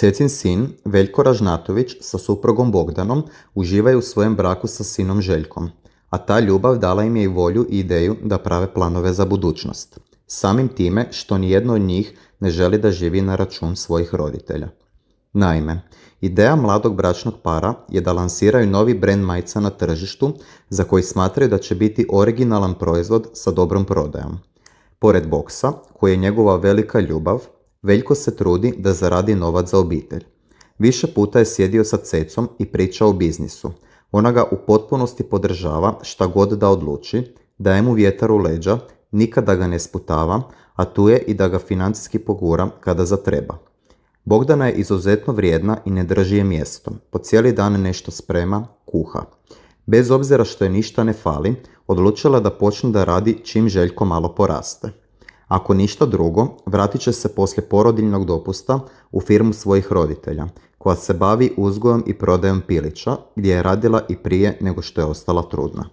Cecin sin, Veljko Ražnatović, sa suprugom Bogdanom uživaju u svojem braku sa sinom Željkom, a ta ljubav dala im je i volju i ideju da prave planove za budućnost. Samim time što nijedno od njih ne želi da živi na račun svojih roditelja. Naime, ideja mladog bračnog para je da lansiraju novi brand majica na tržištu za koji smatraju da će biti originalan proizvod sa dobrom prodajom. Pored boksa, koji je njegova velika ljubav, Veljko se trudi da zaradi novac za obitelj. Više puta je sjedio sa Cecom i pričao o biznisu. Ona ga u potpunosti podržava šta god da odluči, daje mu vjetar u leđa, nikada ga ne sputava, a tu je i da ga financijski pogura kada zatreba. Bogdana je izuzetno vrijedna i ne drži je mjesto. Po cijeli dan nešto sprema, kuha. Bez obzira što je ništa ne fali, odlučila da počne da radi čim Željko malo poraste. Ako ništa drugo, vratit će se poslije porodiljnog dopusta u firmu svojih roditelja, koja se bavi uzgojom i prodajom pilića, gdje je radila i prije nego što je ostala trudna.